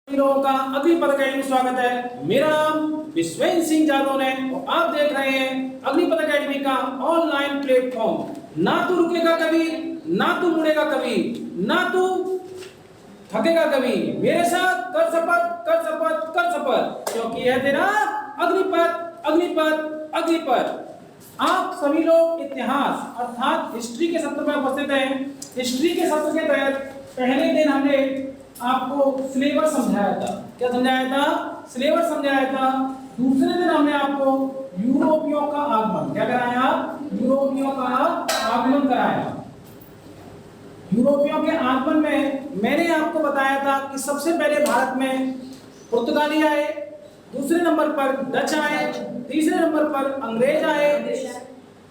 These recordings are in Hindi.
लोगों का अग्निपथ अकेडमी में स्वागत है। मेरा नाम विश्वेंद्र सिंह जादव है और आप देख रहे हैं अग्निपथ अकेडमी का ऑनलाइन प्लेटफॉर्म। ना तू रुकेगा कभी, ना तू मुड़ेगा कभी, ना तू थकेगा कभी। मेरे साथ कर शपथ, कर शपथ, कर शपथ, क्योंकि यह तेरा अग्निपथ अग्निपथ अग्निपथ। आप सभी लोग इतिहास अर्थात हिस्ट्री के सत्र में उपस्थित हैं। हिस्ट्री के सत्र के तहत पहले दिन हमने आपको सिलेबस समझाया था। क्या समझाया था? सिलेबस समझाया था। दूसरे दिन हमने आपको यूरोपियों का आगमन क्या कराया? यूरोपियों का आगमन कराया। यूरोपियों के आगमन में मैंने आपको बताया था कि सबसे पहले भारत में पुर्तगाली आए, दूसरे नंबर पर डच आए, तीसरे नंबर पर अंग्रेज आए,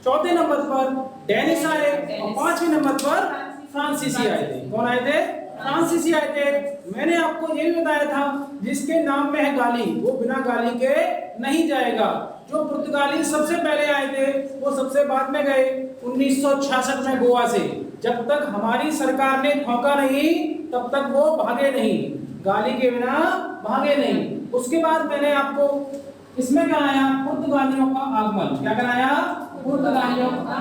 चौथे नंबर पर डेनिश आए और पांचवें नंबर पर फ्रांसीसी आए थे। कौन आए थे? फ्रांसीसी आए थे। मैंने आपको ये भी बताया था जिसके नाम में है गाली वो बिना गाली के नहीं जाएगा। जो पुर्तगाली सबसे पहले आए थे वो सबसे बाद में गए 1966 में गोवा से। जब तक हमारी सरकार ने ठोका नहीं तब तक वो भागे नहीं, गाली के बिना भागे नहीं। उसके बाद मैंने आपको इसमें कराया पुर्तगालियों का आगमन। क्या कराया? पुर्तगालियों का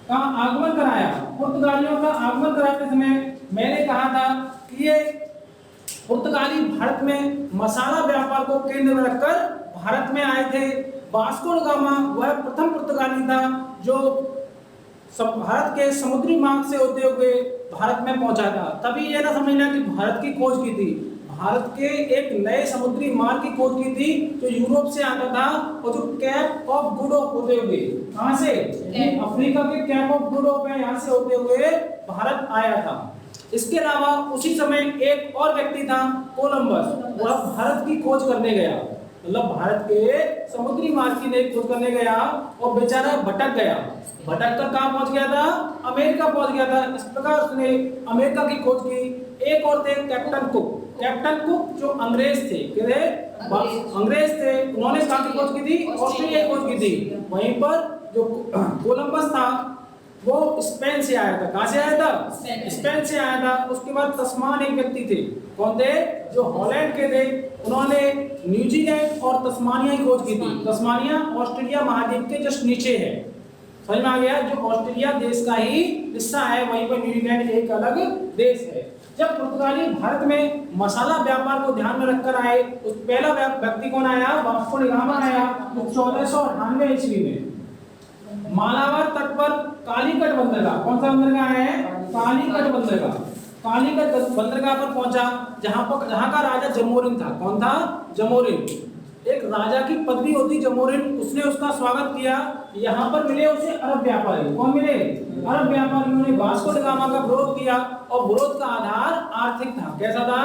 आगमन कराया। पुर्तगालियों का आगमन कराते समय मैंने कहा था कि ये पुर्तगाली भारत में मसाला व्यापार को केंद्र में रखकर भारत में आए थे। वास्को ड गामा वह प्रथम पुर्तगाली था जो भारत के समुद्री मार्ग से होते हुए भारत में पहुंचा था। तभी ये ना समझना कि भारत की खोज की थी, भारत के एक नए समुद्री मार्ग की खोज की थी जो यूरोप से आता था और जो कैप ऑफ गुड होप होते हुए कहां से? अफ्रीका के कैप ऑफ गुड होप है, यहां से होते हुए भारत आया था। इसके अलावा उसी समय एक और व्यक्ति था कोलंबस, वह भारत की खोज करने गया, मतलब भारत के समुद्री मार्ग की खोज करने गया और बेचारा भटक गया। भटक कर कहां पहुंच गया था? अमेरिका पहुंच गया था। इस प्रकार उसने अमेरिका की खोज की। एक और थे कैप्टन कुक। कैप्टन कुक जो अंग्रेज थे, अंग्रेज थे, उन्होंने कहां की खोज की थी? ऑस्ट्रेलिया की खोज की थी। वहीं पर जो कोलंबस था वो स्पेन से आया था। कहां से आया था? स्पेन से आया था। उसके बाद तस्मान एक व्यक्ति थे। कौन थे? जो हॉलैंड के थे। उन्होंने न्यूजीलैंड और तस्मानिया की खोज की थी। तस्मानिया ऑस्ट्रेलिया महाद्वीप के जस्ट नीचे है। समझ में आ गया? जो ऑस्ट्रेलिया देश का ही हिस्सा है, वहीं पर न्यूजीलैंड एक अलग देश है। जब पुर्तगाली भारत में मसाला व्यापार को ध्यान में रखकर आए, उस पहला व्यक्ति कौन आया? वास्को ड गामा आया 1498 ईस्वी में। मालाबार तट पर कालीकट बंदरगाह, कौन सा बंदरगाह है? कालीकट बंदरगाह। कालीकट बंदरगाह पर पहुंचा जहां का राजा जमोरिन था। कौन था? जमोरिन। एक राजा की पदवी होती जमोरिन, उसने उसका स्वागत किया। यहाँ पर मिले उसे अरब व्यापारी। कौन मिले? अरब व्यापारियों ने वास्को ड गामा का विरोध किया और विरोध का आधार आर्थिक था। कैसा था?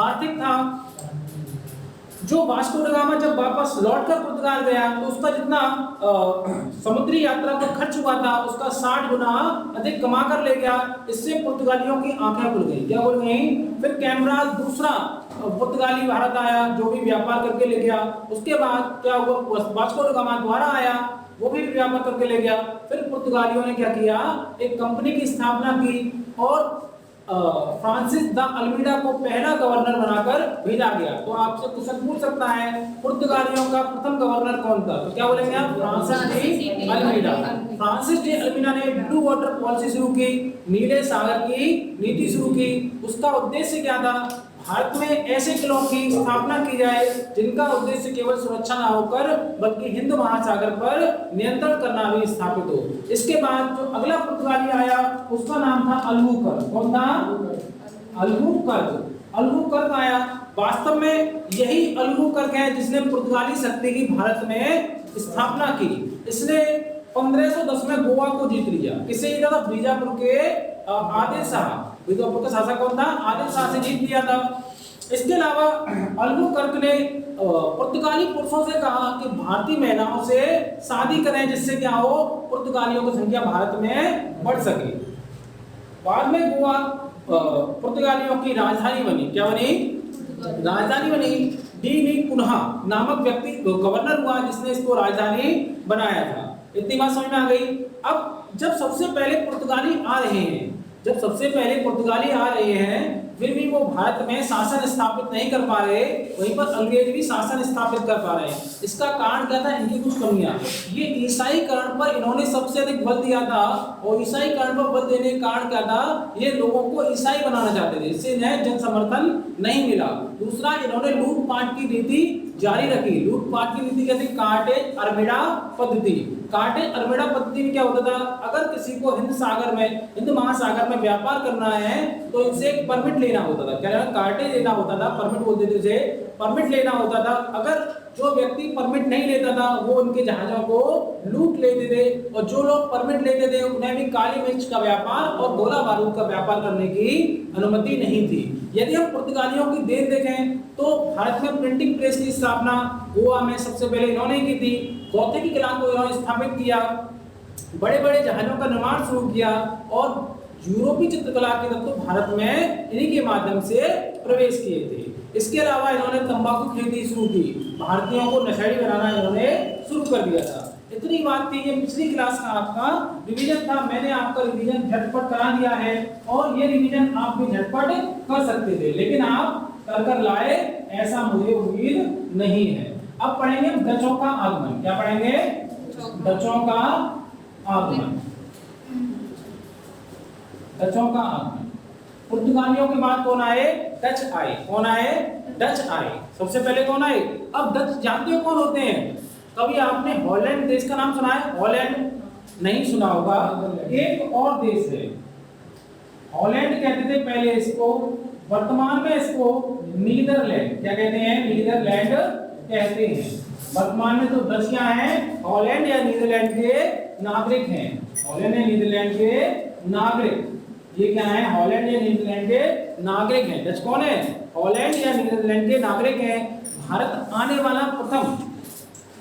आर्थिक था। जो वास्को ड गामा जब वापस लौटकर पुर्तगाल गया तो उसका जितना समुद्री यात्रा पर खर्च हुआ था उसका 60 गुना अधिक कमा कर ले गया। इससे पुर्तगालियों की आंखें खुल गई। क्या खुल गई? फिर कैमराल दूसरा पुर्तगाली भारत आया जो भी व्यापार करके ले गया। उसके बाद क्या हुआ? वास्को ड गामा दोबारा आया, वो भी व्यापार करके ले गया। फिर पुर्तगालियों ने क्या किया? एक कंपनी की स्थापना की और फ्रांसिस द अल्मीडा को पहला गवर्नर बनाकर भेजा गया। तो आपसे क्वेश्चन पूछ सकता है पुर्तगालियों का प्रथम गवर्नर कौन था? तो क्या बोलेंगे आप? Francis de Almeida. Francis de Almeida ने ब्लू वाटर पॉलिसी शुरू की, नीले सागर की नीति शुरू की। उसका उद्देश्य क्या था? भारत में ऐसे किलों की स्थापना की जाए जिनका उद्देश्य केवल सुरक्षा ना होकर बल्कि हिंद महासागर पर नियंत्रण करना भी स्थापित हो। इसके बाद जो अगला पुर्तगाली आया उसका नाम था अल्बुकर्क। कौन था? अल्बुकर्क। अल्बुकर्क आया। वास्तव में यही अल्बुकर्क है जिसने पुर्तगाली शक्ति की भारत में स्थापना की। इसने 1510 में गोवा को जीत लिया। किससे जीता था? बीजापुर के आदिल शाह। बीजापुर का शासक कौन था? आदिल शाह से जीत लिया था। इसके अलावा अल्बुकर्क ने पुर्तगाली पुरुषों से कहा कि भारतीय महिलाओं से शादी करें जिससे क्या हो? पुर्तगालियों की संख्या भारत में बढ़ सके। बाद में गोवा पुर्तगालियों की राजधानी बनी। क्या बनी? राजधानी बनी। डी नी कुन्हा नामक व्यक्ति गवर्नर हुआ जिसने इसको राजधानी बनाया था। इतनी बात समझ में आ गई। अब जब सबसे पहले पुर्तगाली आ रहे हैं फिर भी वो भारत में शासन स्थापित नहीं कर पा रहे, वहीं पर अंग्रेज भी शासन स्थापित कर पा रहे हैं। इसका कारण क्या था? इनकी कुछ कमियां। ये ईसाईकरण पर इन्होंने सबसे अधिक बल दिया था, और ईसाईकरण पर बल देने का कारण क्या था? ये लोगों को ईसाई बनाना चाहते थे, इससे इन्हें जन समर्थन नहीं मिला। दूसरा, इन्होंने लूटपाट की नीति जारी रखी। लूटपाट की नीति कहते हैं कार्टेज अरमिडा पद्धति। कार्टेज अरमिडा पद्धति में क्या होता था? अगर किसी को हिंद महासागर में व्यापार करना है तो इनसे एक परमिट लेना होता था। क्या कार्टेज लेना होता था, परमिट बोलते थे उसे, परमिट लेना होता था। अगर जो व्यक्ति परमिट नहीं लेता था वो उनके जहाजों को लूट लेते थे, और जो लोग परमिट लेते थे उन्हें भी काली मिर्च का व्यापार और गोला बारूद का व्यापार करने की अनुमति नहीं थी। यदि हम पुर्तगालियों की देन देखें तो भारत में प्रिंटिंग प्रेस की स्थापना गोवा में सबसे पहले इन्होंने की थी। गौथे की कला को इन्होंने स्थापित किया, बड़े बड़े जहाजों का निर्माण शुरू किया, और यूरोपीय चित्रकला के तत्व भारत में इन्हीं के माध्यम से प्रवेश किए थे। इसके अलावा इन्होंने तंबाकू खेती शुरू की, भारतीयों को नशेड़ी बनाना इन्होंने शुरू कर दिया था। इतनी बात थी। ये पिछली क्लास का आपका रिवीजन था, मैंने आपका रिवीजन झटपट करा दिया है, और ये रिवीजन आप भी झटपट कर सकते थे, लेकिन आप कर लाए ऐसा मुझे उम्मीद नहीं है। अब पढ़ेंगे डचों का आगमन। क्या पढ़ेंगे? डचों का आगमन। डचों का आगमन। पुर्तगालियों के बाद कौन आए? डच आए। कौन आए? डच आए। सबसे पहले कौन आए? अब डच जानते हो कौन होते हैं? कभी आपने हॉलैंड देश का नाम सुना है? हॉलैंड नहीं सुना होगा। एक और देश है, हॉलैंड कहते थे पहले इसको, वर्तमान में इसको नीदरलैंड क्या कहते हैं? नीदरलैंड कहते हैं। वर्तमान में तो डचिया हैं, हॉलैंड या नीदरलैंड के नागरिक हैं। हॉलैंड या नीदरलैंड के नागरिक, ये क्या है? हॉलैंड या नीदरलैंड के नागरिक हैं। डच कौन है? हॉलैंड या नीदरलैंड के नागरिक हैं। भारत आने वाला प्रथम,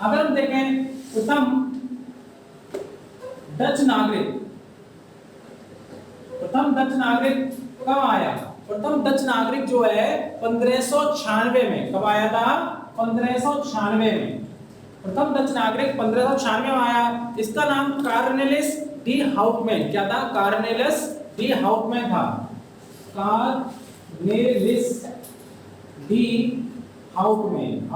अगर हम देखें प्रथम डच नागरिक कब आया? प्रथम डच नागरिक जो है 1596 में। कब आया था? 1596 में। प्रथम डच नागरिक 1596 में आया। इसका नाम कार्नेलिस डी हाउटमैन। क्या था? कार्नेलिस डी हाउटमैन था। कार्नेलिस डी हाउटमैन।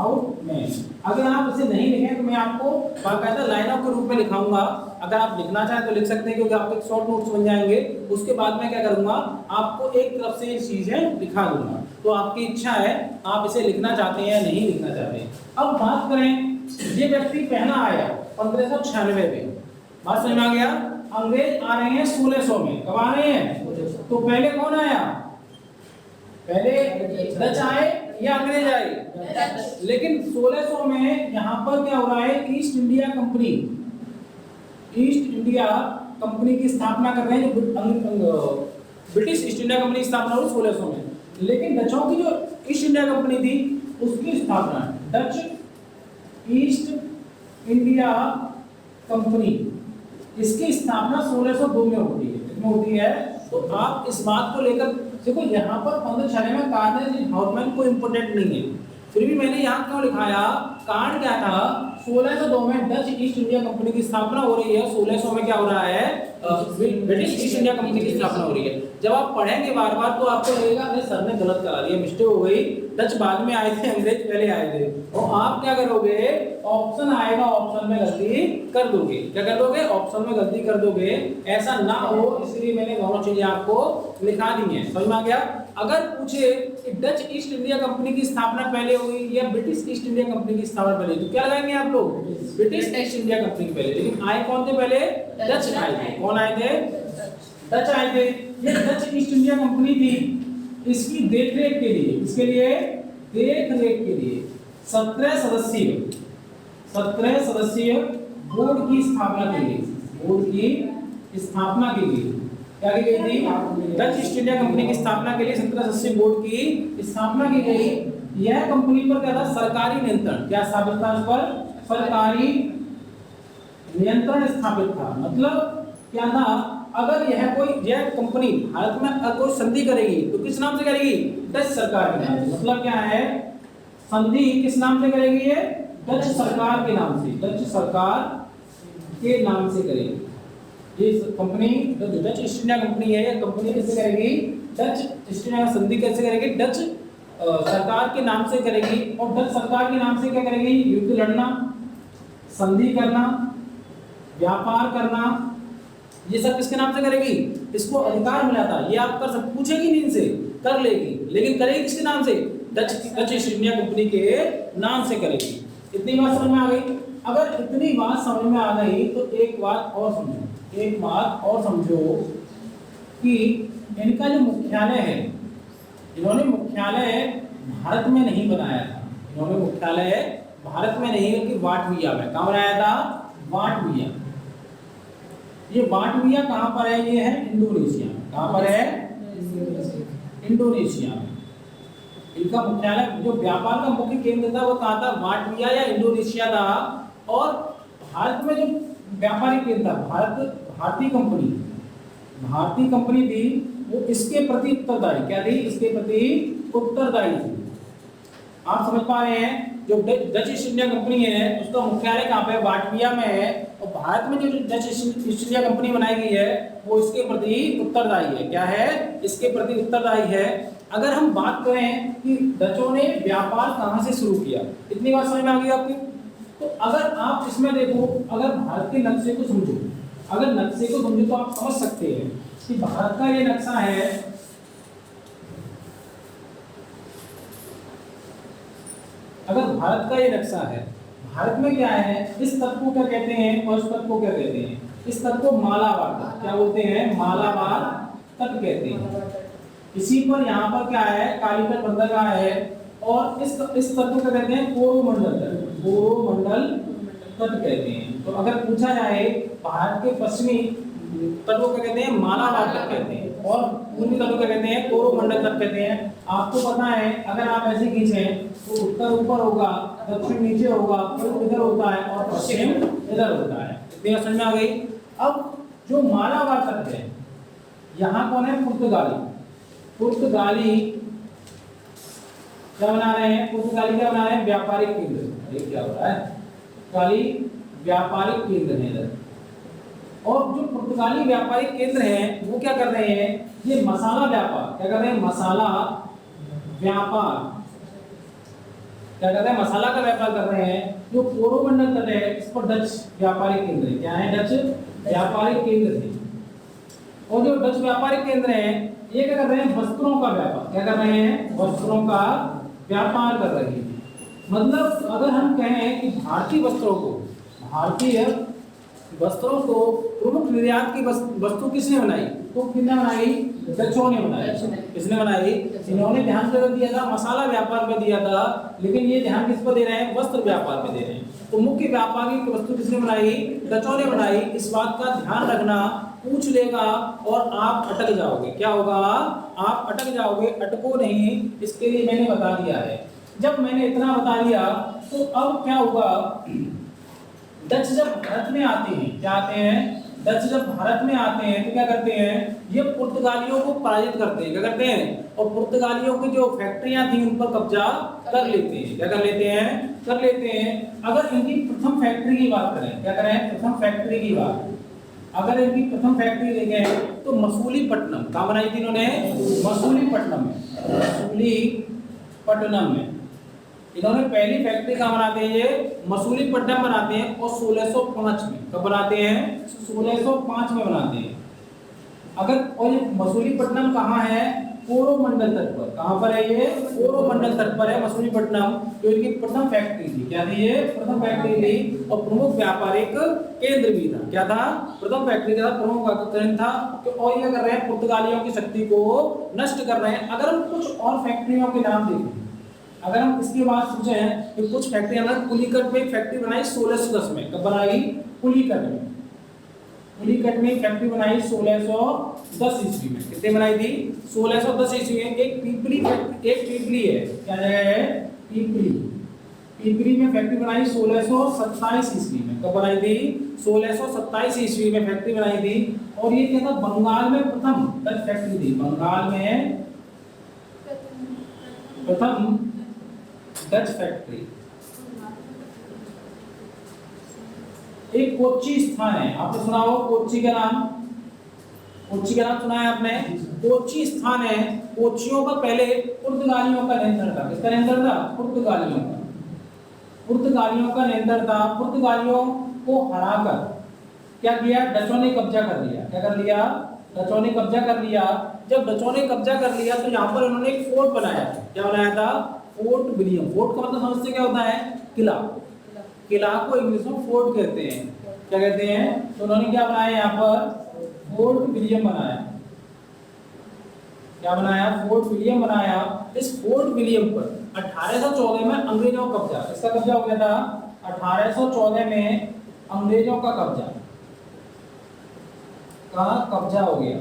अगर आप इसे नहीं लिखें तो मैं आपको बाकायदा लाइनों के रूप में लिखाऊंगा। अगर आप लिखना चाहें तो लिख सकते हैं, क्योंकि आपके शॉर्ट नोट्स बन जाएंगे। उसके बाद मैं क्या करूंगा, आपको एक तरफ से ये चीजें दिखा दूंगा। तो आपकी इच्छा है, आप इसे लिखना चाहते हैं या नहीं लिखना चाहते हैं। अब बात करें, ये व्यक्ति पहला आया 1596 में। बात समझ में आ गया? अंग्रेज आ रहे हैं 1600 में। कब आ रहे हैं? तो पहले कौन आया? पहले डच आए या अंग्रेज आए? लेकिन 1600 में यहाँ पर क्या हो रहा है? ईस्ट इंडिया कंपनी की स्थापना कर रहे हैं। ब्रिटिश ईस्ट इंडिया कंपनी की स्थापना हुई 1600 में। लेकिन डचों की जो ईस्ट इंडिया कंपनी थी उसकी स्थापना डच ईस्ट इंडिया कंपनी, इसकी स्थापना 1602 में होती है। कितनी होती है? तो आप इस बात को लेकर देखो, यहाँ पर 1596 में कार्नेलिस हाउटमैन को इंपोर्टेंट नहीं है, फिर भी मैंने यहाँ क्यों लिखाया? कारण क्या था? 1602 में डच ईस्ट इंडिया कंपनी की स्थापना हो रही है। 1600 में क्या हो रहा है? ब्रिटिश ईस्ट इंडिया कंपनी की स्थापना हो रही है। जब आप पढ़ेंगे बार बार तो आपको लगेगा अरे सर ने गलत करा दिया, मिस्टेक हो गई, डच बाद में आए थे, अंग्रेज पहले आए थे। और आप क्या करोगे? ऑप्शन आएगा, ऑप्शन में गलती कर दोगे। क्या कर दोगे? ऑप्शन में गलती कर दोगे। ऐसा ना हो इसलिए मैंने दोनों चीजें आपको लिखा दी हैं। समझ में आ गया? अगर पूछे कि डच ईस्ट इंडिया कंपनी की स्थापना पहले हुई या ब्रिटिश ईस्ट इंडिया कंपनी की स्थापना पहले, तो क्या लगाएंगे आप लोग? ब्रिटिश ईस्ट इंडिया कंपनी पहले। लेकिन आए कौन थे पहले? डच आए थे। कौन आए थे? डच आए थे। ये डच ईस्ट इंडिया कंपनी थी, इसकी देखरेख के लिए, इसके लिए देखरेख के लिए 17 सदस्यीय बोर्ड की स्थापना की गई। बोर्ड की स्थापना की गई। क्या की गई थी? डच ईस्ट इंडिया कंपनी की स्थापना के लिए 17 सदस्यीय बोर्ड की स्थापना की गई। यह कंपनी पर क्या था? सरकारी नियंत्रण। क्या स्थापित था? इस पर सरकारी नियंत्रण स्थापित था। मतलब क्या था? अगर यह कंपनी भारत में अगर कोई संधि करेगी तो किस नाम से करेगी? डच सरकार के नाम से। मतलब क्या है? संधि किस नाम से करेगी? ये डच सरकार के नाम से, डच सरकार के नाम से करेगी। ये कंपनी जो डच ईस्ट इंडिया कंपनी है, ये कंपनी कैसे करेगी, डच ईस्ट इंडिया संधि कैसे करेगी, डच सरकार के नाम से करेगी। और डच सरकार के नाम से क्या करेगी, युद्ध लड़ना, संधि करना, व्यापार करना, ये सब किसके नाम से करेगी, इसको अधिकार मिला था। ये आप कर सकते, पूछेगी नहीं इनसे, कर लेगी, लेकिन करेगी किसके नाम से, डच ईस्ट इंडिया कंपनी के नाम से करेगी। इतनी बात समझ में आ गई। अगर इतनी बात समझ में आ गई तो एक बात और समझो, एक बात और समझो कि इनका जो मुख्यालय है, इन्होंने मुख्यालय भारत में नहीं बनाया था, इन्होंने मुख्यालय भारत में नहीं बल्कि वाटविया में, कहाँ बनाया था, वाटविया। ये वाटविया कहाँ पर है, ये है इंडोनेशिया में। कहाँ पर है, इंडोनेशिया में। इनका मुख्यालय जो व्यापार का मुख्य केंद्र था वो कहाँ था, वाटविया या इंडोनेशिया था। और भारत में जो व्यापारिक केंद्र था, भारतीय कंपनी थी, वो इसके प्रति उत्तरदायी, क्या थी, इसके प्रति उत्तरदायी थी। आप समझ पा रहे हैं, जो डच ईस्ट इंडिया कंपनी है उसका मुख्यालय कहाँ पे, वाटविया में है। और भारत में जो डच ईस्ट इंडिया कंपनी बनाई गई है वो इसके प्रति उत्तरदायी है। क्या है, इसके प्रति उत्तरदायी है। अगर हम बात करें कि डचों ने व्यापार कहाँ से शुरू किया, इतनी बात समझ में आ गई आपकी। तो अगर आप इसमें देखो, अगर भारत के नक्शे को समझो, अगर नक्शे को समझो तो आप समझ सकते हैं कि भारत का ये नक्शा है, अगर भारत का ये नक्शा है, भारत में क्या है, इस तट को क्या कहते हैं और इस तट को क्या कहते हैं, इस तट को मालाबार तट, क्या बोलते हैं, मालाबार तट कहते हैं। इसी पर यहाँ पर क्या है, कालीकट बंदरगाह है। और इस तट को क्या कहते हैं, कोरोमंडल तट, कोरोमंडल तट कहते हैं। तो अगर पूछा जाए भारत के पश्चिमी तट को क्या कहते हैं, मालाबार तट कहते हैं, और पूर्वी तट को क्या कहते हैं, कोरोमंडल तट कहते हैं। आपको पता है अगर आप ऐसे खींचें तो उत्तर ऊपर होगा, दक्षिण नीचे होगा, पूर्व इधर होता है और पश्चिम इधर होता है। इतनी समझ में आ गई। अब जो मालाबार तट है, यहाँ कौन है, पुर्तगाली। पुर्तगाली क्या बना रहे हैं, पुर्तगाली क्या बना रहे हैं, व्यापारिक केंद्र। ये क्या हो रहा है, पुर्तगाली व्यापारिक केंद्र है इधर। और जो पुर्तगाली व्यापारिक केंद्र हैं वो क्या कर रहे हैं, ये मसाला व्यापार, क्या कर रहे हैं, मसाला व्यापार, क्या कर रहे हैं, मसाला का व्यापार कर रहे हैं। जो कोरोमंडल तट है इस पर डच व्यापारिक केंद्र है, क्या है, डच व्यापारिक केंद्र है। और जो डच व्यापारिक केंद्र है ये क्या कर रहे हैं, वस्त्रों का व्यापार, क्या कर रहे हैं, वस्त्रों का व्यापार कर रहे हैं। मतलब अगर हम कहें कि भारतीय वस्त्रों को प्रमुख निर्यात की वस्तु किसने बनाई, तो किसने बनाई, डचों ने बनाई। किसने बनाई, इन्होंने ध्यान कर दिया था मसाला व्यापार में दिया था, लेकिन ये ध्यान किस पर दे रहे हैं, वस्त्र व्यापार में दे रहे हैं। तो मुख्य व्यापार की वस्तु किसने बनाई, डचों ने बनाई। इस बात का ध्यान रखना, पूछ लेगा और आप अटक जाओगे। क्या होगा, आप अटक जाओगे, अटको नहीं, इसके लिए मैंने बता दिया है। जब मैंने इतना बता दिया तो अब क्या होगा, डच जब भारत में आते हैं, क्या आते हैं, डच जब भारत में आते हैं तो क्या करते हैं, ये पुर्तगालियों को पराजित करते हैं। क्या करते हैं, और पुर्तगालियों की जो फैक्ट्रियां थी उन पर कब्जा कर लेते हैं। क्या कर लेते हैं, कर लेते हैं। अगर इनकी प्रथम फैक्ट्री की बात करें, क्या करें, प्रथम फैक्ट्री की बात, अगर इनकी प्रथम फैक्ट्री देखें तो मसूलीपट्टनम, कहाँ बनाई थी इन्होंने, मसूलीपट्टनम में, मसूलीपट्टनम में इन्होंने पहली फैक्ट्री कहाँ बनाते हैं, ये मसूलीपट्टनम बनाते हैं। और 1605 में, कब बनाते हैं, 1605 में बनाते हैं। अगर, और ये मसूलीपट्टनम कहाँ है, कोरोमंडल तट पर। कहाँ पर है ये, कोरोमंडल तट पर है मसूलीपट्टनम। जो इनकी प्रथम फैक्ट्री थी, क्या थी ये, प्रथम फैक्ट्री थी और प्रमुख व्यापारिक केंद्र भी था। क्या था, प्रथम फैक्ट्री का प्रमुख केंद्र था। और ये कर रहे हैं, पुर्तगालियों की शक्ति को नष्ट कर रहे हैं। अगर हम कुछ और फैक्ट्रियों के नाम देखें, अगर हम इसके बाद सोचें कि कुछ फैक्ट्री, पुलिकट में फैक्ट्री बनाई 1610 में, कब बनाई, पुलिकट में, पुलिकट में फैक्ट्री बनाई 1610 ईस्वी में। कितने बनाई थी, 1610 ईस्वी में। एक पीपली है, क्या जगह है, पीपली में फैक्ट्री बनाई 1627 ईस्वी में। कब बनाई थी, 1627 ईस्वी में फैक्ट्री बनाई थी। और ये क्या था, बंगाल में प्रथम डच फैक्ट्री थी, बंगाल में प्रथम डच फैक्ट्री। एक कोच्चि स्थान है, आपने सुना हो कोच्चि का नाम, कोच्चि का नाम सुना है आपने? कोच्चि स्थान है। कोच्चियों पर पहले पुर्तगालियों का नियंत्रण था। किसका नियंत्रण था? पुर्तगालियों का। पुर्तगालियों का नियंत्रण था। पुर्तगालियों को हराकर क्या किया? डचों ने कब्जा कर लिया। क्या कर लिया? डचों ने कब्जा कर लिया। जब डचों ने कब्जा कर लिया तो यहाँ पर उन्होंने एक फोर्ट बनाया। क्या बनाया था? Fort William. फोर्ट का मतलब समझते क्या होता है? किला। किला को इंग्लिश में फोर्ट कहते हैं। क्या कहते हैं? तो उन्होंने क्या बनाया यहाँ पर? फोर्ट विलियम बनाया। क्या बनाया? फोर्ट विलियम बनाया। इस फोर्ट विलियम पर 1814 में अंग्रेजों का कब्जा। किसका कब्जा हो गया था? 1814 में अंग्रेजों का कब्जा हो गया।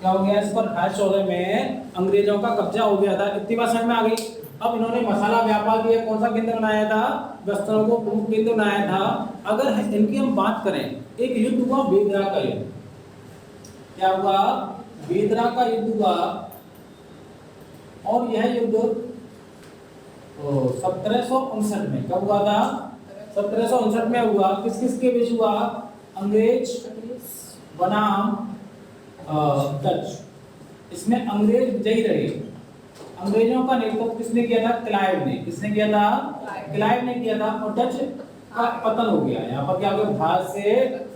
क्या हो गया? इस पर 1814 में अंग्रेजों का कब्जा हो गया था। इतनी बात समझ में आ गई? अब इन्होंने मसाला व्यापार के लिए कौन सा केंद्र बनाया था? वस्त्रों को प्रमुख केंद्र बनाया था। अगर इनकी हम बात करें, एक युद्ध हुआ बेदरा का युद्ध। क्या हुआ? बेदरा का युद्ध हुआ। और यह युद्ध 1759 में कब हुआ था? 1759 में हुआ। किस किस के बीच हुआ? अंग्रेज बनाम डच। इसमें अंग्रेज विजयी रहे। अंग्रेजों का नेतृत्व किसने किया था? क्लाइव ने। किसने किया था? क्लाइव ने किया था। और डच का पतन हो गया। यहाँ पर क्या हो गया? भारत से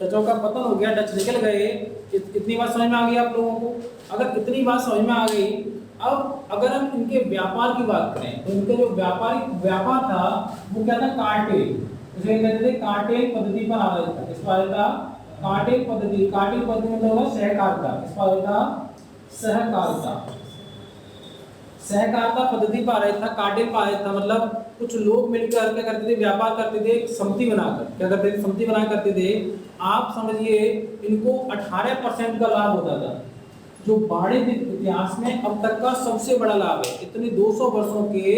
डचों का पतन हो गया, डच निकल गए। इतनी बात समझ में आ गई आप लोगों को? अगर इतनी बात समझ में आ गई, अब अगर हम इनके व्यापार की बात करें तो इनका जो व्यापार था वो क्या था? कार्टेल। उसे कहते थे कार्टेल पद्धति पर आधारित था। किस पर आधारित था? कार्टेल पद्धति। कार्टेल पद्धति मतलब सहकारिता। किस पर आधारित था? सहकारिता। सहकारिता पद्धति पर आधारित था, कार्टेल पर आधारित था। मतलब कुछ लोग मिलकर क्या करते थे? व्यापार करते थे, एक समिति बनाकर। क्या करते थे? समिति बना करते थे। आप समझिए इनको 18% का लाभ होता था, जो वाणिज्य इतिहास में अब तक का सबसे बड़ा लाभ है। इतने 200 वर्षों के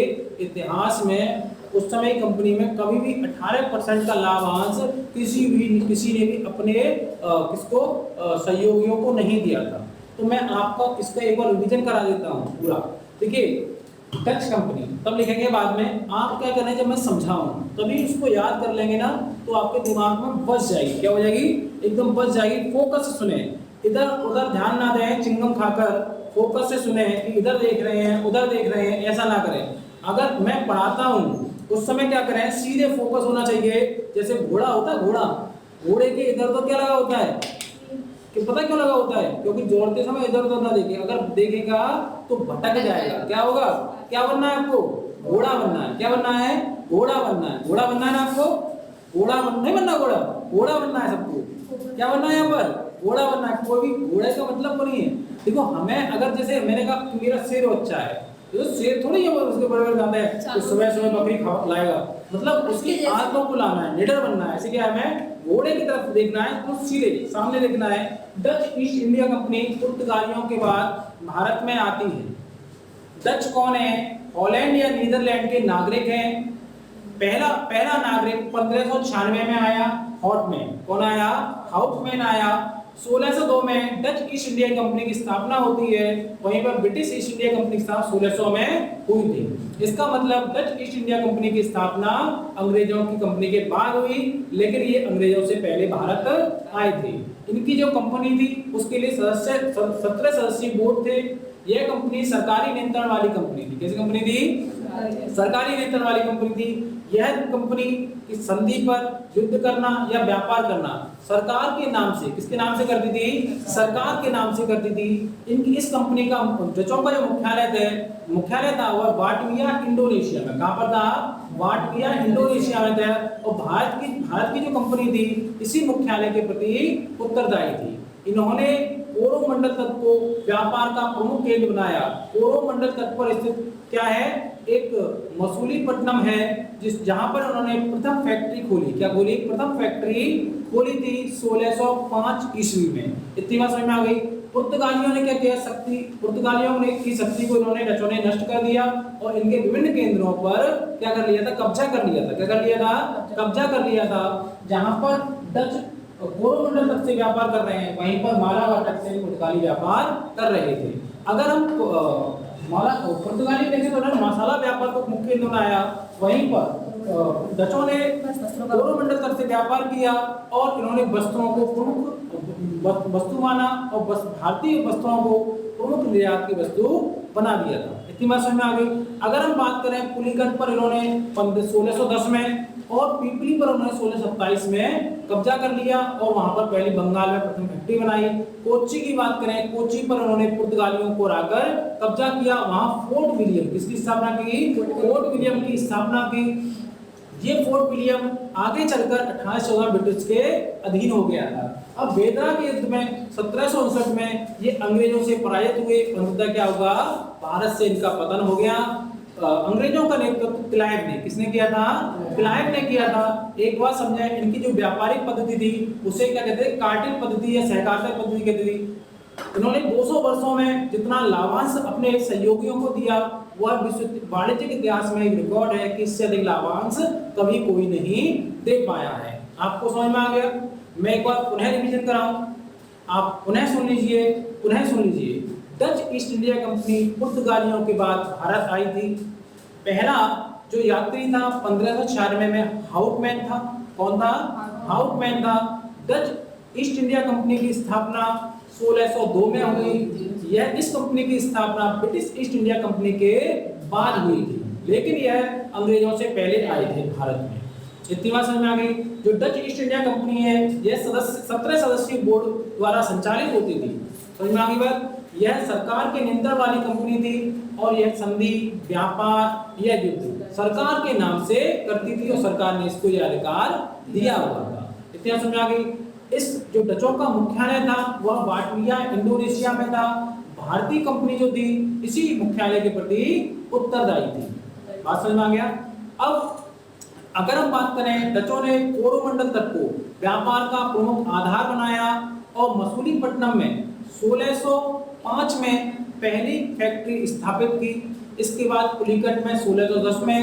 इतिहास में उस समय कंपनी में कभी भी 18% का लाभांश किसी ने भी अपने किसको सहयोगियों को नहीं दिया था। तो मैं आपको इसका एक बार रिवीजन करा देता हूँ पूरा। देखिए, डच कंपनी तब लिखेंगे बाद में। आप क्या करें, जब मैं समझाऊं तभी उसको याद कर लेंगे ना, तो आपके दिमाग में बस जाएगी। क्या हो जाएगी? एकदम बस जाएगी। फोकस से सुने, इधर उधर ध्यान ना दें चिंगम खाकर। फोकस से सुने कि इधर देख रहे हैं उधर देख रहे हैं, ऐसा ना करें। अगर मैं पढ़ाता हूँ उस समय क्या करें? सीधे फोकस होना चाहिए। जैसे घोड़ा होता है, घोड़े के इधर उधर क्या लगा होता है? कि पता क्यों लगा होता है? क्योंकि जोड़ते समय इधर उधर ना देखे। अगर देखेगा तो भटक जाएगा। क्या होगा? क्या बनना है आपको? घोड़ा बनना है। क्या बनना है? घोड़ा बनना है। घोड़ा बनना है ना आपको? घोड़ा नहीं बनना, घोड़ा बनना है सबको। क्या बनना है यहाँ पर? घोड़ा बनना है। कोई भी घोड़े का मतलब नहीं है। देखो, हमें अगर जैसे मैंने कहा कि मेरा शेर अच्छा है, तो शेर थोड़ी है उसके बड़े बड़े दांत है तो सुबह सुबह बकरी लाएगा। मतलब उसकी आंतों को लाना है, निडर बनना है। ऐसे क्या है? हमें घोड़े की तरफ देखना है, तो सीधे सामने देखना है। डच ईस्ट इंडिया कंपनी पुर्तगालियों के बाद भारत में आती है। डच कौन है? हॉलैंड या नीदरलैंड के नागरिक हैं। पहला नागरिक 1596 में आया। हाउटमैन। कौन आया? हाउटमैन आया। 1602 में डच ईस्ट इंडिया कंपनी की स्थापना होती है। वहीं पर ब्रिटिश ईस्ट इंडिया कंपनी की स्थापना 1600 में हुई थी। इसका मतलब डच ईस्ट इंडिया कंपनी की स्थापना अंग्रेजों की कंपनी के बाद हुई, लेकिन ये अंग्रेजों से पहले भारत आए थे। इनकी जो कंपनी थी उसके लिए 17 सदस्यीय बोर्ड थे। यह कंपनी सरकारी नियंत्रण वाली कंपनी थी। कैसी कंपनी थी? सरकारी नियंत्रण वाली कंपनी थी। यह कंपनी की संधि पर युद्ध करना या व्यापार करना सरकार के नाम से, किसके नाम से करती थी? सरकार के नाम से करती थी। इनकी इस कंपनी का डचों का जो मुख्यालय था वह बाटविया इंडोनेशिया में। कहां पर था? बाटविया इंडोनेशिया में था। और भारत की जो कंपनी थी इसी मुख्यालय के प्रति उत्तरदायी थी। इन्होंने कोरोमंडल तट को व्यापार का प्रमुख केंद्र बनाया। कोरोमंडल तट पर स्थित क्या है? एक मसूलीपट्टनम है, जहां पर उन्होंने प्रथम फैक्ट्री खोली। क्या खोली? प्रथम फैक्ट्री खोली थी 1605 ईस्वी में। इतनी बात समझ में आ गई? पुर्तगालियों ने क्या किया? पुर्तगालियों ने की शक्ति को इन्होंने डचों ने नष्ट कर दिया और इनके विभिन्न केंद्रों पर क्या कर लिया था? कब्जा कर लिया था। क्या कर लिया था? कब्जा कर लिया था। जहां पर डच कोरोमंडल तट से व्यापार कर रहे हैं, वहीं पर मालाबार तट से पुर्तगाली व्यापार कर रहे थे। अगर हम पुर्तगाली देखें तो उन्होंने मसाला व्यापार को मुख्य केंद्र बनाया। वहीं पर डचों ने कोरोमंडल तट से व्यापार किया और इन्होंने वस्त्रों को प्रमुख वस्तु माना और भारतीय वस्त्रों को प्रमुख निर्यात की वस्तु बना दिया था। इतनी बात समझ में आ गई। अगर हम बात करें पुलिकट पर इन्होंने 1610 में और पीपली पर उन्होंने 1627 में कब्जा कर लिया और वहां पर पहली बंगाल में प्रथम फैक्ट्री बनाई। कोच्चि की बात करें, कोच्चि पर उन्होंने पुर्तगालियों को हराकर कब्जा किया, वहां फोर्ट विलियम किसकी स्थापना की? फोर्ट विलियम की स्थापना की। ये फोर्ट विलियम आगे चलकर 1814 ब्रिटिश के अधीन हो गया था। अब बेदरा के युद्ध में 1759 में ये अंग्रेजों से पराजित हुए। अंततः क्या होगा? भारत से इनका पतन हो गया। अंग्रेजों का नेतृत्व क्लाइव ने किसने किया था? क्लाइव ने किया था। एक बात समझे, इनकी जो व्यापारिक पद्धति थी उसे क्या कहते हैं? कार्टेल पद्धति या सहकारिता पद्धति कहते थी। इन्होंने 200 वर्षों में जितना लाभांश अपने सहयोगियों को दिया वह विश्व वाणिज्यिक इतिहास में एक रिकॉर्ड है कि इससे अधिक लाभांश कभी कोई नहीं दे पाया है। आपको समझ में आ गया? मैं एक बार पुनः रिवीजन कराऊं, आप पुनः सुन लीजिए। डच ईस्ट इंडिया कंपनी पुर्तगालियों के बाद भारत आई थी। पहला जो यात्री था 1596 में हाउटमैन था। कौन था? हाउटमैन था। डच ईस्ट इंडिया कंपनी की स्थापना 1602 में हुई। इस कंपनी की स्थापना ब्रिटिश ईस्ट इंडिया कंपनी के बाद हुई थी, लेकिन यह अंग्रेजों से पहले आए थे भारत में। इतनी बात समझ में आ गई। जो डच ईस्ट इंडिया कंपनी है यह 17 सदस्यीय बोर्ड द्वारा संचालित होती थी। समझ में आ गई बात? यह सरकार के नियंत्रण वाली कंपनी थी और यह संधि, व्यापार या युद्ध सरकार के नाम से करती थी और सरकार ने इसको यह अधिकार दिया हुआ था। इतना समझ आ गई। इस जो डचों का मुख्यालय था वह बाटविया इंडोनेशिया में था। भारतीय कंपनी जो थी इसी मुख्यालय के प्रति उत्तरदायी थी। बात समझ में आ गया? अब अगर हम बात करें, डचों ने कोरोमंडल तट को व्यापार का प्रमुख आधार बनाया और मसूलीपट्टनम में 1605 में पहली फैक्ट्री स्थापित की। इसके बाद पुलिकट में 1610 में,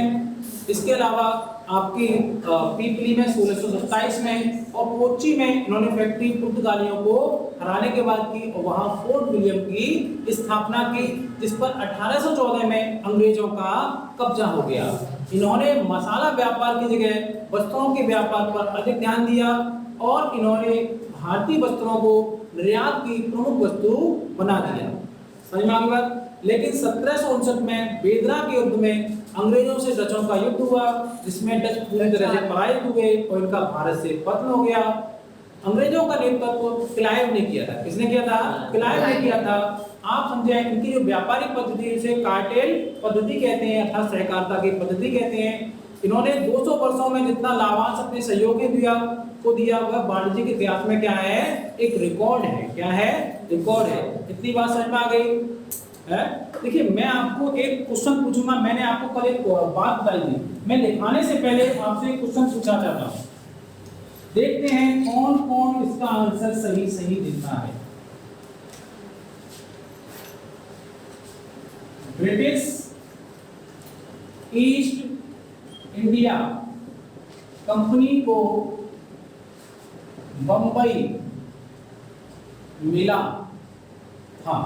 इसके अलावा आपकी पीपली में 1627 में और कोच्चि में इन्होंने फैक्ट्री पुर्तगालियों को हराने के बाद की और वहां फोर्ट विलियम की स्थापना की, जिस पर 1814 में अंग्रेजों का कब्जा हो गया। इन्होंने मसाला व्यापार की जगह वस्त्रों के व्यापार पर अधिक ध्यान दिया और इन्होंने भारतीय वस्त्रों को निर्यात की प्रमुख वस्तु बना दिया। समझ में आ गई बात? लेकिन 1759 में बेदरा के युद्ध में अंग्रेजों से डचों का युद्ध हुआ, जिसमें डच पूरी तरह से पराजित हुए और इनका भारत से पतन हो गया। अंग्रेजों का नेतृत्व क्लाइव ने किया था। किसने किया था? क्लाइव ने किया था। आप समझे, इनकी जो व्यापारिक पद्धति है उसे कार्टेल पद्धति कहते हैं अर्थात सहकारिता की पद्धति कहते हैं। इन्होंने 200 वर्षों में जितना लाभांश अपने सहयोगी दिया वह वाणिज्यिक इतिहास में क्या है? एक रिकॉर्ड है। क्या है? रिकॉर्ड है। इतनी बात समझ में आ गई है? देखिए, मैं आपको एक क्वेश्चन पूछूंगा। मैंने आपको कल एक बात बताई थी, मैं लिखाने से पहले आपसे एक क्वेश्चन पूछना चाहता हूँ। देखते हैं कौन कौन इसका आंसर सही देता है। ब्रिटिश ईस्ट इंडिया कंपनी को बंबई मिला था।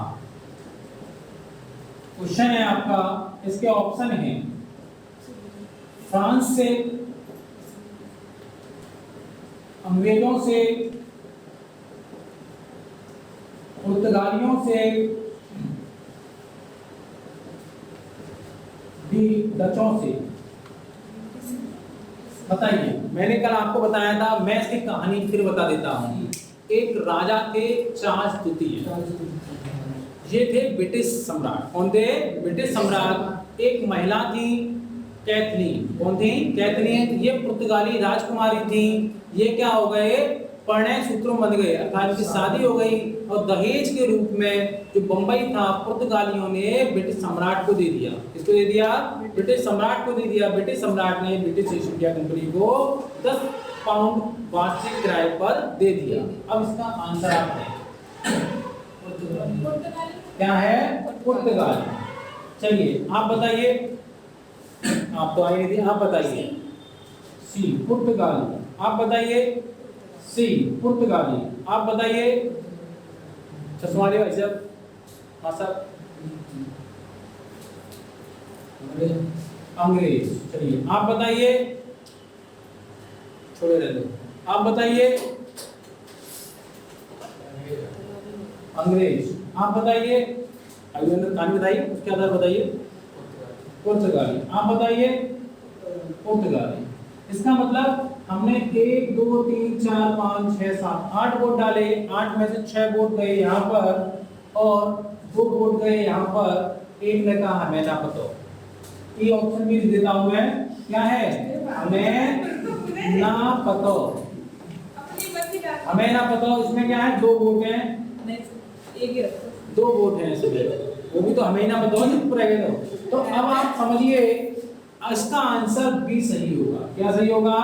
क्वेश्चन है आपका, इसके ऑप्शन है फ्रांस से, अंग्रेजों से, पुर्तगालियों से, डचों से। बताइए, मैंने कल आपको बताया था, मैं इसकी कहानी फिर बता देता हूं। एक राजा थे चार्ल्स द्वितीय, ये थे ब्रिटिश सम्राट। कौन थे? ब्रिटिश सम्राट। एक महिला थी कैथलीन। कौन थी? कैथलीन। ये पुर्तगाली राजकुमारी थी। ये क्या हो गए? परिणय सूत्रों बन गए, अर्थात इनकी शादी हो गई और दहेज के रूप में जो बंबई था पुर्तगालियों ने ब्रिटिश सम्राट को दे दिया। किसको दे दिया? ब्रिटिश सम्राट को दे दिया। ब्रिटिश सम्राट ने ब्रिटिश ईस्ट इंडिया कंपनी को 10 पाउंड वार्षिक किराए पर दे दिया। अब इसका आंसर आप दें, क्या है? पुर्तगाल। चलिए आप बताइए, आप तो आए थे, आप बताइए। सी पुर्तगाली। आप बताइए। सी पुर्तगाली। आप बताइए। चश्मा वाले भाई साहब। हाँ सर। अंग्रेज। चलिए आप बताइए। छोड़े रह दो। आप बताइए अंग्रेज। आप बताइए अभी कहानी बताइए, उसके आधार बताइए। पुर्तगाली। आप बताइए पुर्तगाली। इसका मतलब हमने 1 2 3 4 5 6 7 8 वोट डाले, 8 में से 6 वोट गए यहाँ पर और 2 वोट गए यहाँ पर। एक ने कहा हमें ना पता। ये ऑप्शन भी देता हूं मैं, क्या है? हमें ना पता। हमें ना पता, इसमें क्या है? 2 वोट हैं। एक ही रखो। 2 वोट हैं इसमें, वो भी तो हमें ना पता चुप रह गए। तो अब आप समझिए इसका आंसर बी सही होगा। क्या सही होगा?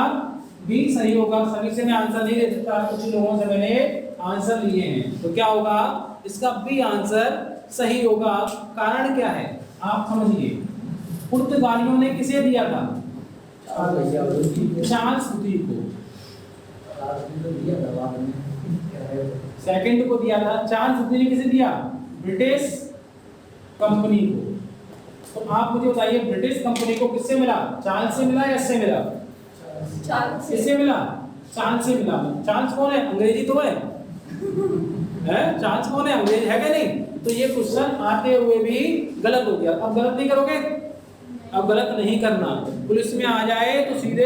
बी सही होगा। सभी से मैं आंसर नहीं दे सकता, कुछ लोगों से मैंने आंसर लिए हैं। तो क्या होगा? इसका बी आंसर सही होगा। कारण क्या है आप समझिए। पुर्तगालियों ने किसे दिया था? चार्ल्स डी को। सेकंड को दिया था। चार्ल्स डी ने किसे दिया? ब्रिटिश कंपनी को। तो आप मुझे बताइए ब्रिटिश कंपनी को किससे मिला? चार्ल्स से मिला या इससे मिला? चार्ल्स किससे मिला? चार्ल्स से मिला। चार्ल्स कौन है? अंग्रेजी तो है, हैं? चार्ल्स कौन है? अंग्रेज है क्या? नहीं। तो ये क्वेश्चन आते हुए भी गलत हो गया। अब गलत नहीं करोगे, अब गलत नहीं करना। पुलिस में आ जाए तो सीधे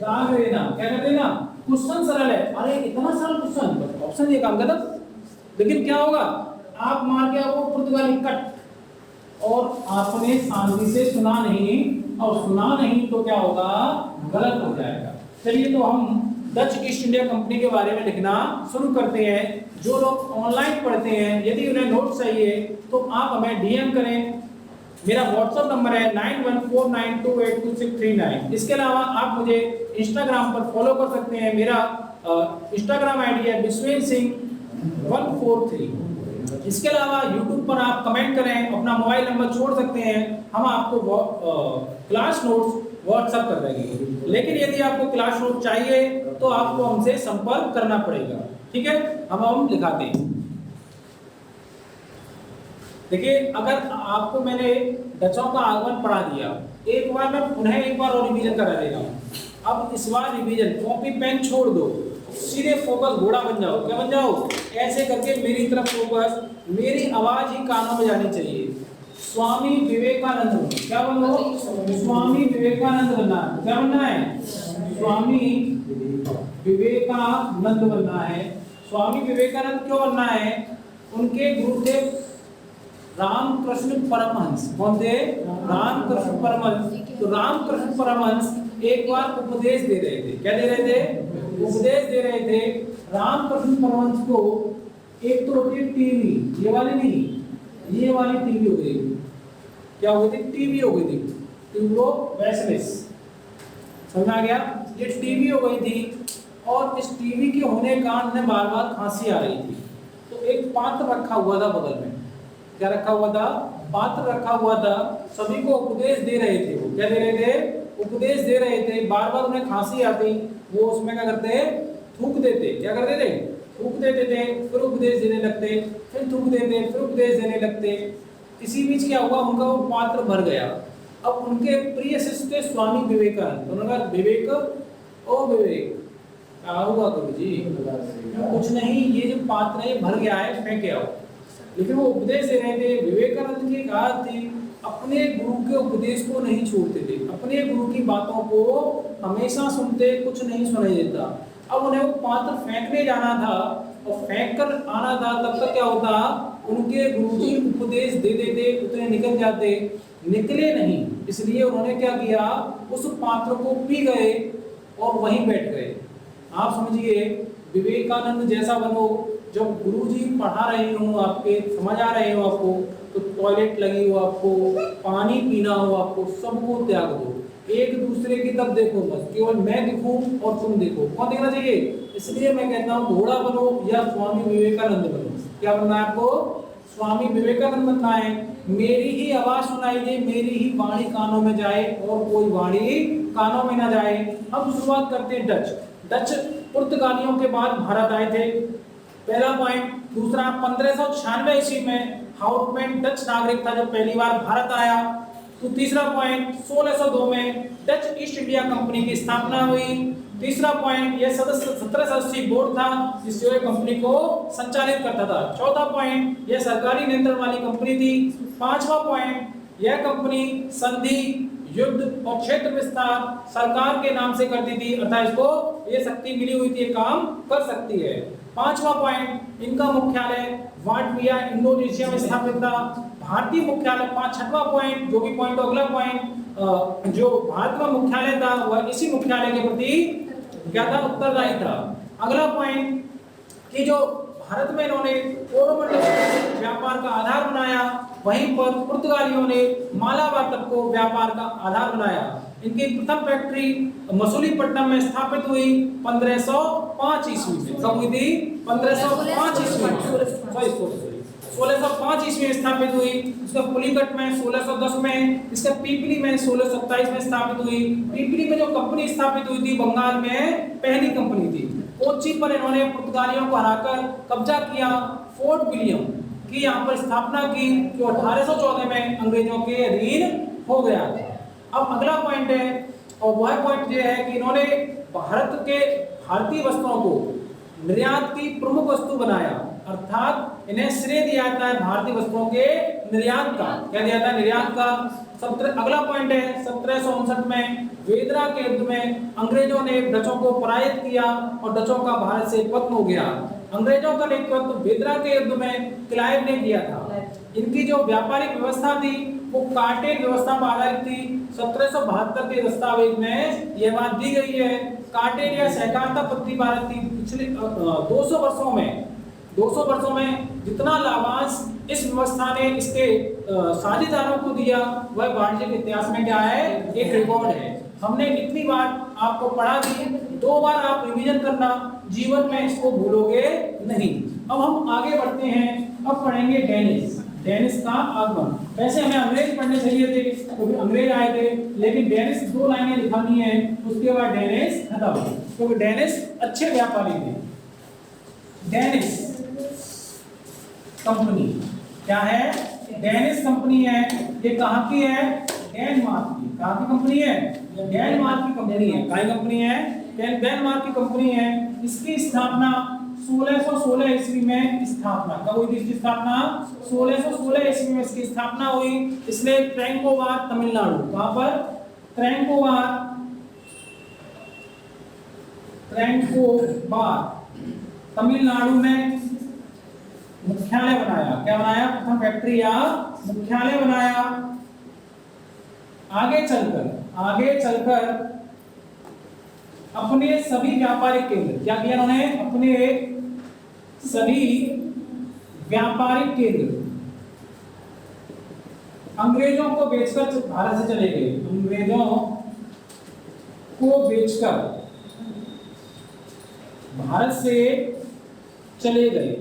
दाग देना। क्या कर देना? क्वेश्चन सरल है। अरे इतना सरल क्वेश्चन, ऑप्शन ये काम गलत। लेकिन क्या होगा? आप मार के आपको पुर्तगाली कट और आपने शांति से सुना नहीं, और सुना नहीं तो क्या होगा? गलत हो जाएगा। चलिए तो हम डच ईस्ट इंडिया कंपनी के बारे में लिखना शुरू करते हैं। जो लोग ऑनलाइन पढ़ते हैं यदि उन्हें नोट चाहिए तो आप हमें डीएम करें। मेरा व्हाट्सएप नंबर है 9149282639। इसके अलावा आप मुझे इंस्टाग्राम पर फॉलो कर सकते हैं। मेरा इंस्टाग्राम आईडी है विश्वेन सिंह 143। इसके अलावा यूट्यूब पर आप कमेंट करें, अपना मोबाइल नंबर छोड़ सकते हैं, हम आपको क्लास नोट्स व्हाट्सएप कर देंगे। लेकिन यदि आपको क्लास नोट चाहिए तो आपको हमसे संपर्क करना पड़ेगा। ठीक है, हम लिखाते हैं। देखिए अगर आपको मैंने डचों का आगमन पढ़ा दिया, एक बार मैं पुनः एक बार और रिवीजन करा देगा। अब इस बार रिवीजन, कॉपी पेन छोड़ दो, सीधे फोकस घोड़ा बन जाओ। क्या बन जाओ? ऐसे करके मेरी तरफ फोकस, मेरी आवाज ही कानों में जानी चाहिए। स्वामी विवेकानंद। क्या बनो? स्वामी विवेकानंद बनना है। क्या बनना है? स्वामी विवेकानंद बनना है। स्वामी विवेकानंद क्यों बनना है? उनके गुरु थे रामकृष्ण परमहंस। कौन थे? रामकृष्ण परमहंस। तो रामकृष्ण परमहंस एक बार उपदेश दे रहे थे। क्या दे रहे थे? उपदेश दे रहे थे। रामकृष्ण परमहंस को एक तो होती है टीवी, ये वाली नहीं, ये वाली टीवी हो गई। क्या हो गई थी? टीवी हो गई थी, ट्यूबरोवेस्किस। समझ आ गया? ये टीवी हो गई थी और इस टीवी के होने के कारण उन्हें बार बार खांसी आ रही थी। तो एक पात्र रखा हुआ था बगल में। क्या रखा हुआ था? पात्र रखा हुआ था। सभी को उपदेश दे रहे थे। वो क्या दे रहे थे? उपदेश दे रहे थे। बार बार उन्हें खांसी आती, वो उसमें क्या करते? थूक देते। क्या करते थे? थूक देते थे। फिर उपदेश देने लगते, फिर थूक देते, फिर उपदेश देने लगते। इसी बीच क्या हुआ? उनका वो पात्र भर गया। अब उनके प्रिय शिष्य थे स्वामी विवेकानंद। उन्होंने कहा विवेक, ओ विवेक, क्या हुआ गुरु जी? कुछ नहीं, ये जो पात्र है भर गया है, फेंके आओ। लेकिन वो उपदेश दे रहे थे। विवेकानंद की कहावत थी, अपने गुरु के उपदेश को नहीं छोड़ते थे, अपने गुरु की बातों को हमेशा सुनते, कुछ नहीं सुनाई देता। अब उन्हें वो पात्र फेंकने जाना था और फेंक कर आना था, तब तक क्या होता? उनके गुरुजी उपदेश दे देते, उतने निकल जाते। निकले नहीं, इसलिए उन्होंने क्या किया? उस पात्र को पी गए और वहीं बैठ गए। आप समझिए, विवेकानंद जैसा बनो। जब गुरुजी पढ़ा रहे हो, आपके समझ आ रहे हो आपको, तो टॉयलेट लगी हो आपको, पानी पीना हो आपको, सबको त्याग दो। एक दूसरे की तब देखो बस, केवल मैं दिखूं और तुम देखो। कौन देखना चाहिए? इसलिए मैं कहता हूँ घोड़ा बनो या स्वामी विवेकानंद बनो। क्या बनना है आपको? स्वामी विवेकानंद बनना है। मेरी ही आवाज सुनाई दे, मेरी ही वाणी कानों में जाए और कोई वाणी कानों में ना जाए। हम शुरुआत करते हैं डच। डच पुर्तगालियों के बाद भारत आए थे, पहला पॉइंट। दूसरा, 1596 ईस्वी में हाउटमैन डच नागरिक था जो पहली बार भारत आया। तो तीसरा पॉइंट 1602 में डच ईस्ट इंडिया कंपनी की स्थापना हुई। तीसरा पॉइंट यह 17 सदस्यीय बोर्ड था जिससे यह कंपनी को संचालित करता था। चौथा पॉइंट यह सरकारी नियंत्रण वाली कंपनी थी। पांचवा पॉइंट यह कंपनी संधि, युद्ध और क्षेत्र विस्तार सरकार के नाम से करती थी, अर्थात इसको ये शक्ति मिली हुई थी, ये काम कर सकती है। पांचवा पॉइंट इनका मुख्यालय लाटविया इंडोनेशिया में स्थापित था। भारतीय मुख्यालय छठवां पॉइंट, जो भी पॉइंट अगला पॉइंट, जो भारत का मुख्यालय था वह इसी मुख्यालय के प्रति क्या था, उत्तरदायी था। अगला पॉइंट कि जो भारत में इन्होंने कोरोमंडल व्यापार का आधार बनाया, वहीं पर पुर्तगालियों ने मालाबार तक को व्यापार का आधार बनाया। इनकी प्रथम फैक्ट्री मसूलीपट्टनम में स्थापित हुई 1505 ईस्वी में। कब हुई थी? 1505 ईस्वी में, 1605 ईस्वी में स्थापित हुई। इसका पुलिकट में 1610 में, इसका पीपली में 1627 में स्थापित हुई। पीपली में जो कंपनी स्थापित हुई थी बंगाल में पहली कंपनी थी। कोच्चि पर इन्होंने पुर्तगालियों को हराकर कब्जा किया। फोर्ट विलियम की यहाँ पर स्थापना की जो 1814 में अंग्रेजों के अधीन हो गया। अब अगला पॉइंट है, और वह पॉइंट ये है कि इन्होंने भारतीय वस्तुओं को निर्यात की प्रमुख वस्तु बनाया, अर्थात इन्हें श्रेय दिया जाता है भारतीय वस्तुओं के निर्यात का। क्या दिया जाता है? निर्यात का। अगला पॉइंट है 1759 में वेदरा के युद्ध में अंग्रेजों ने डचों को पराजित किया और डचों का भारत से पतन हो गया। अंग्रेजों का नेतृत्व वेदरा के युद्ध में क्लाइव ने किया था। इनकी जो व्यापारिक व्यवस्था थी वो कार्टेल व्यवस्था पर आधारित थी। 1772 के दस्तावेज में यह बात दी गई है। कार्टेल या सहकारिता पद्धति भारत की पिछले 200 वर्षों में जितना लाभांश इस व्यवस्था ने इसके साझेदारों को दिया वह वाणिज्य के इतिहास में क्या है? एक रिकॉर्ड है। हमने इतनी बार आपको पढ़ा दी, 2 बार आप रिवीजन करना, जीवन में इसको भूलोगे नहीं। अब हम आगे बढ़ते हैं, अब पढ़ेंगे डेनिस का आगमन। वैसे हमें अंग्रेज पढ़ने चाहिए थे क्योंकि अंग्रेज आए थे, लेकिन डेनिस 2 लाइनें लिखानी है, उसके बाद डेनिस खत्म, क्योंकि डेनिस अच्छे व्यापारी थे। डेनिस कंपनी क्या है? डेनिस कंपनी है। ये कहाँ की है? डेनमार्क की। कहाँ की कंपनी है? डेनमार्क की कंपनी है। कहाँ की कंपनी है? डेनमार्क की कंपनी है। इसकी स्थापना 1616 ईस्वी में स्थापना कब हुई थी? इसकी स्थापना 1616 ईस्वी में इसकी स्थापना हुई। इसने ट्रैंकोवार तमिलनाडु, कहाँ पर? ट्रैंकोवार तमिलनाडु में मुख्यालय बनाया। क्या बनाया? प्रथम फैक्ट्री या मुख्यालय बनाया। आगे चलकर अपने सभी व्यापारिक केंद्र, क्या किया उन्होंने? अपने सभी व्यापारिक केंद्र अंग्रेजों को बेचकर भारत से चले गए। अंग्रेजों को बेचकर भारत से चले गए।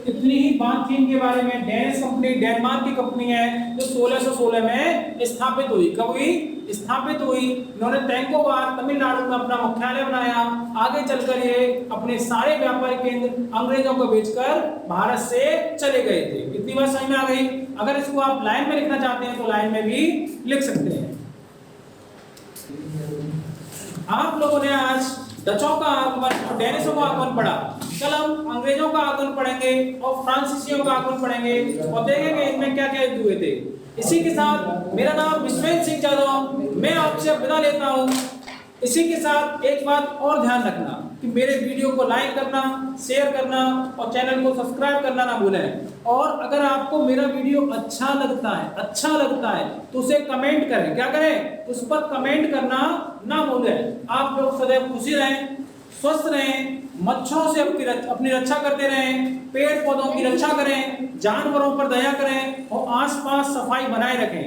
इतनी ही बात थी इनके बारे में। डेनिस कंपनी डेनमार्क की कंपनी है जो 1616 में स्थापित हुई। कब हुई? स्थापित हुई। इन्होंने ट्रैंकोवार तमिलनाडु में अपना मुख्यालय बनाया। आगे चलकर ये अपने सारे व्यापारिक केंद्र अंग्रेजों को बेचकर भारत से चले गए थे। इतनी बात समझ में आ गई। अगर इसको आप लाइन में लिखना चाहते हैं तो लाइन में भी लिख सकते हैं। आप लोगों ने आज डचों का आगमन और डेनिसों का आगमन पढ़ा। कल हम अंग्रेजों का आगमन पढ़ेंगे और फ्रांसीसियों का आगमन पढ़ेंगे और देखेंगे इनमें क्या क्या युद्ध हुए थे। इसी के साथ मेरा नाम विश्वेंद्र सिंह जादव, मैं आपसे विदा लेता हूँ। इसी के साथ एक बात और ध्यान रखना कि मेरे वीडियो को लाइक करना, शेयर करना और चैनल को सब्सक्राइब करना ना भूलें। और अगर आपको मेरा वीडियो अच्छा लगता है तो उसे कमेंट करें। क्या करें? उस पर कमेंट करना ना भूलें। आप लोग सदैव खुशी रहें, स्वस्थ रहें, मच्छरों से अपनी रक्षा करते रहें, पेड़ पौधों की रक्षा करें, जानवरों पर दया करें और आसपास सफाई बनाए रखें।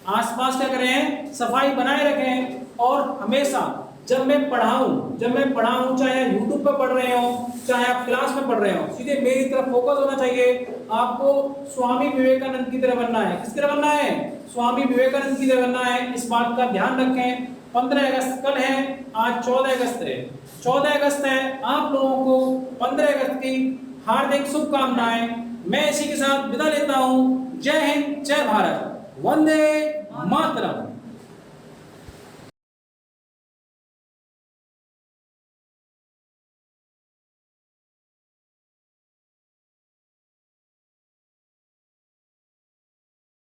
आसपास क्या करें? सफाई बनाए रखें। और हमेशा जब मैं पढ़ाऊं, चाहे YouTube पर पढ़ रहे हो, चाहे आप क्लास में पढ़ रहे हो, सीधे मेरी तरफ फोकस होना चाहिए। आपको स्वामी विवेकानंद की तरह बनना है। किस तरह बनना है? स्वामी विवेकानंद की तरह बनना है। इस बात का ध्यान रखें। 15 अगस्त कल है, आज 14 अगस्त है। 14 अगस्त है। आप लोगों को 15 अगस्त की हार्दिक शुभकामनाएं। मैं इसी के साथ विदा लेता हूँ। जय हिंद, जय भारत। वंदे मातरम।